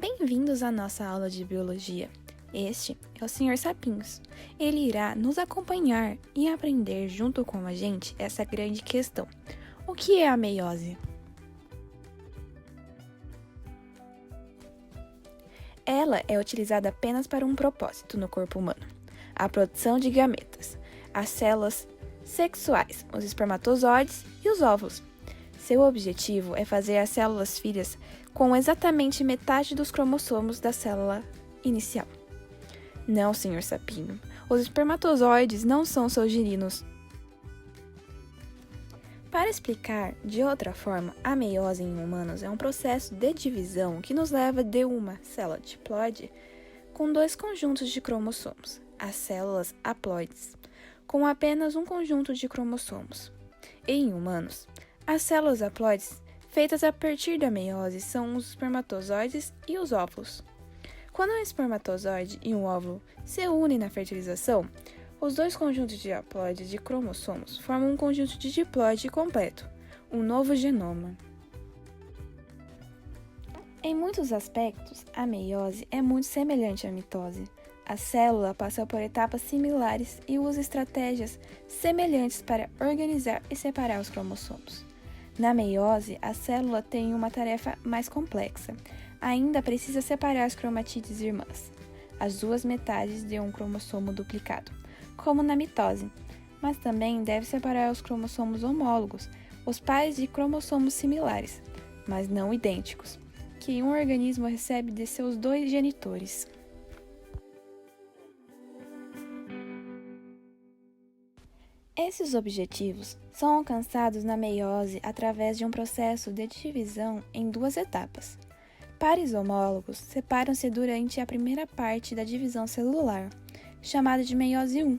Bem-vindos à nossa aula de biologia. Este é o Sr. Sapinhos. Ele irá nos acompanhar e aprender junto com a gente essa grande questão. O que é a meiose? Ela é utilizada apenas para um propósito no corpo humano: a produção de gametas, as células sexuais, os espermatozoides e os óvulos. Seu objetivo é fazer as células filhas com exatamente metade dos cromossomos da célula inicial. Não, Sr. Sapinho, os espermatozoides não são sogerinos. Para explicar de outra forma, a meiose em humanos é um processo de divisão que nos leva de uma célula diploide com dois conjuntos de cromossomos, as células haploides, com apenas um conjunto de cromossomos. E em humanos, as células haploides feitas a partir da meiose são os espermatozoides e os óvulos. Quando um espermatozoide e um óvulo se unem na fertilização, os dois conjuntos de haploides de cromossomos formam um conjunto de diploide completo, um novo genoma. Em muitos aspectos, a meiose é muito semelhante à mitose. A célula passa por etapas similares e usa estratégias semelhantes para organizar e separar os cromossomos. Na meiose, a célula tem uma tarefa mais complexa. Ainda precisa separar as cromatídees irmãs, as duas metades de um cromossomo duplicado, como na mitose, mas também deve separar os cromossomos homólogos, os pares de cromossomos similares, mas não idênticos, que um organismo recebe de seus dois genitores. Esses objetivos são alcançados na meiose através de um processo de divisão em duas etapas. Pares homólogos separam-se durante a primeira parte da divisão celular, chamada de meiose 1,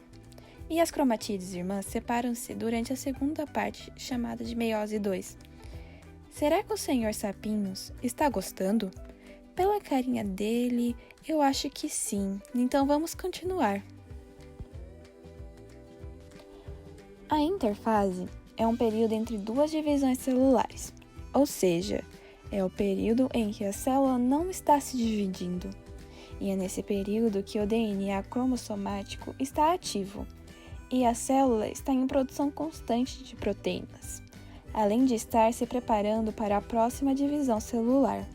e as cromatídees irmãs separam-se durante a segunda parte, chamada de meiose 2. Será que o Sr. Sapinhos está gostando? Pela carinha dele, eu acho que sim, então vamos continuar. A interfase é um período entre duas divisões celulares, ou seja, é o período em que a célula não está se dividindo. E é nesse período que o DNA cromossomático está ativo e a célula está em produção constante de proteínas, além de estar se preparando para a próxima divisão celular.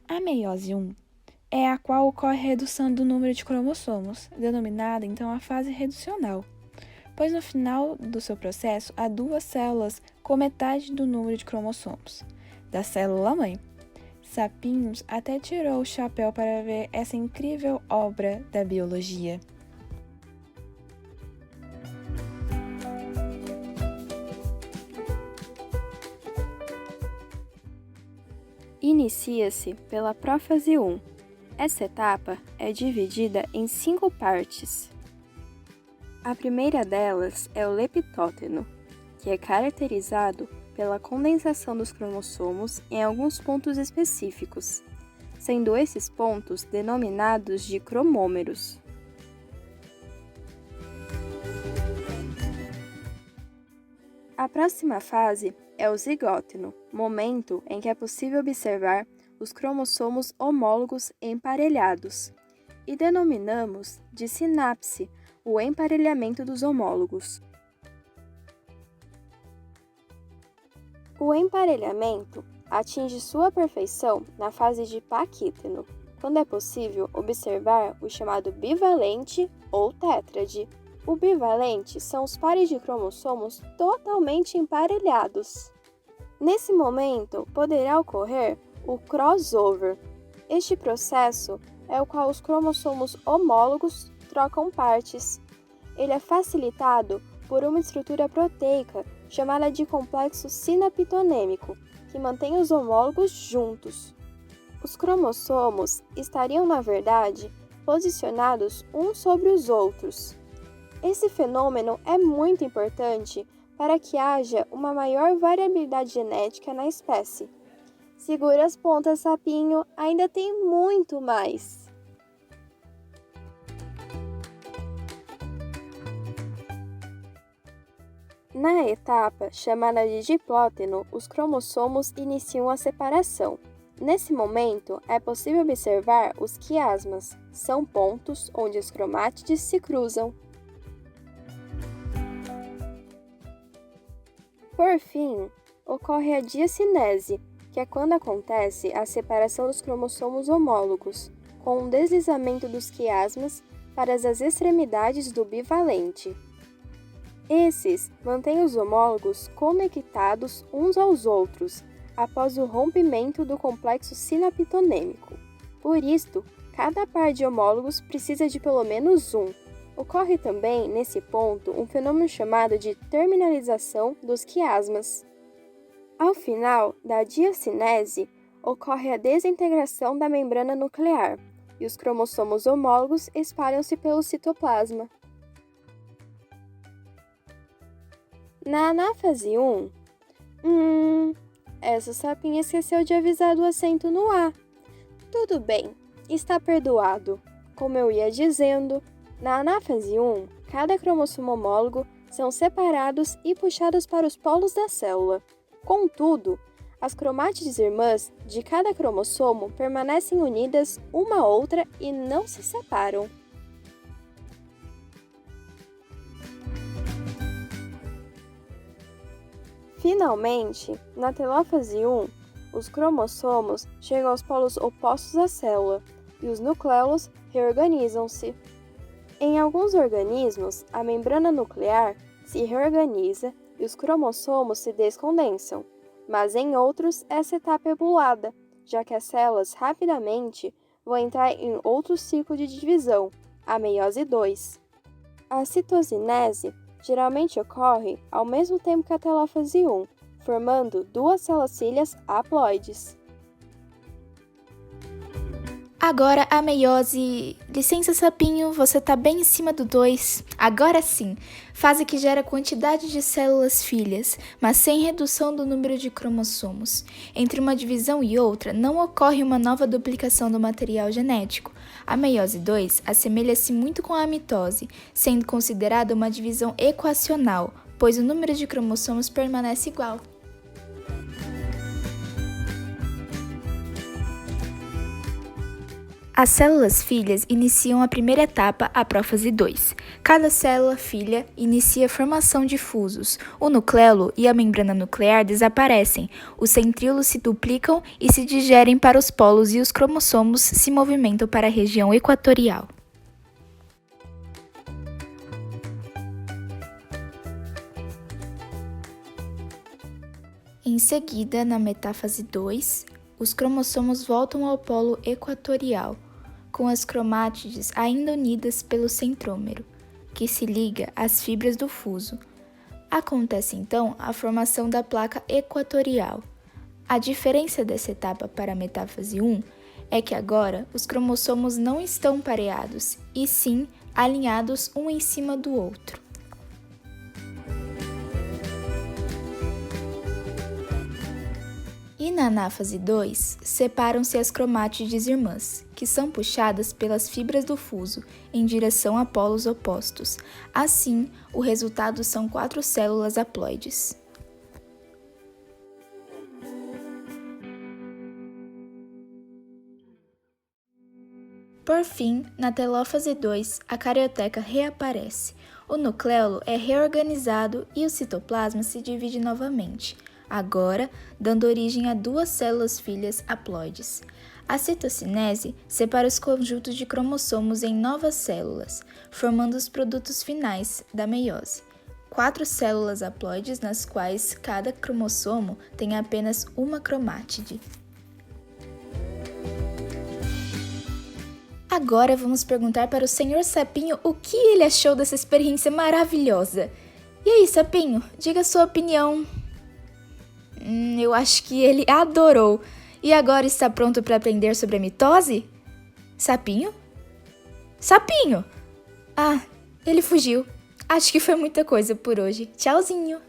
A meiose 1 é a qual ocorre a redução do número de cromossomos, denominada então a fase reducional, pois no final do seu processo há duas células com metade do número de cromossomos, da célula-mãe. Sapinhos até tirou o chapéu para ver essa incrível obra da biologia. Inicia-se pela prófase 1. Essa etapa é dividida em 5 partes. A primeira delas é o leptóteno, que é caracterizado pela condensação dos cromossomos em alguns pontos específicos, sendo esses pontos denominados de cromômeros. A próxima fase é o zigóteno, momento em que é possível observar os cromossomos homólogos emparelhados, e denominamos de sinapse o emparelhamento dos homólogos. O emparelhamento atinge sua perfeição na fase de paquíteno, quando é possível observar o chamado bivalente ou tétrade. O bivalente são os pares de cromossomos totalmente emparelhados. Nesse momento, poderá ocorrer o crossover. Este processo é o qual os cromossomos homólogos trocam partes. Ele é facilitado por uma estrutura proteica chamada de complexo sinapitonêmico, que mantém os homólogos juntos. Os cromossomos estariam, na verdade, posicionados uns sobre os outros. Esse fenômeno é muito importante para que haja uma maior variabilidade genética na espécie. Segura as pontas, sapinho, ainda tem muito mais! Na etapa chamada de diplóteno, os cromossomos iniciam a separação. Nesse momento, é possível observar os quiasmas, são pontos onde os cromátides se cruzam. Por fim, ocorre a diacinese, que é quando acontece a separação dos cromossomos homólogos, com o deslizamento dos quiasmas para as extremidades do bivalente. Esses mantêm os homólogos conectados uns aos outros após o rompimento do complexo sinapitonêmico. Por isto, cada par de homólogos precisa de pelo menos um. Ocorre também, nesse ponto, um fenômeno chamado de terminalização dos quiasmas. Ao final da diacinese, ocorre a desintegração da membrana nuclear e os cromossomos homólogos espalham-se pelo citoplasma. Na anáfase 1, essa sapinha esqueceu de avisar do acento no A. Tudo bem, está perdoado. Como eu ia dizendo, na anáfase 1, cada cromossomo homólogo são separados e puxados para os polos da célula. Contudo, as cromátides irmãs de cada cromossomo permanecem unidas uma à outra e não se separam. Finalmente, na telófase 1, os cromossomos chegam aos polos opostos à célula e os nucleolos reorganizam-se. Em alguns organismos, a membrana nuclear se reorganiza e os cromossomos se descondensam, mas em outros essa etapa é pulada, já que as células rapidamente vão entrar em outro ciclo de divisão, a meiose 2. A citocinese geralmente ocorre ao mesmo tempo que a telófase 1, formando duas células-cílias haploides. Agora a meiose. Licença, sapinho, você tá bem em cima do 2. Agora sim, fase que gera quantidade de células filhas, mas sem redução do número de cromossomos. Entre uma divisão e outra, não ocorre uma nova duplicação do material genético. A meiose 2 assemelha-se muito com a mitose, sendo considerada uma divisão equacional, pois o número de cromossomos permanece igual. As células filhas iniciam a primeira etapa, a prófase 2. Cada célula filha inicia a formação de fusos. O nucleolo e a membrana nuclear desaparecem, os centríolos se duplicam e se digerem para os polos e os cromossomos se movimentam para a região equatorial. Em seguida, na metáfase 2, os cromossomos voltam ao polo equatorial, com as cromátides ainda unidas pelo centrômero, que se liga às fibras do fuso. Acontece então a formação da placa equatorial. A diferença dessa etapa para a metáfase 1 é que agora os cromossomos não estão pareados, e sim alinhados um em cima do outro. E na anáfase 2, separam-se as cromátides irmãs, que são puxadas pelas fibras do fuso em direção a polos opostos. Assim, o resultado são 4 células haploides. Por fim, na telófase 2, a carioteca reaparece. O nucleolo é reorganizado e o citoplasma se divide novamente, agora dando origem a 2 células filhas haploides. A citocinese separa os conjuntos de cromossomos em novas células, formando os produtos finais da meiose. 4 células haploides nas quais cada cromossomo tem apenas uma cromátide. Agora vamos perguntar para o Sr. Sapinho o que ele achou dessa experiência maravilhosa. E aí, Sapinho, diga sua opinião. Eu acho que ele adorou. E agora está pronto para aprender sobre a mitose? Sapinho? Sapinho! Ah, ele fugiu. Acho que foi muita coisa por hoje. Tchauzinho!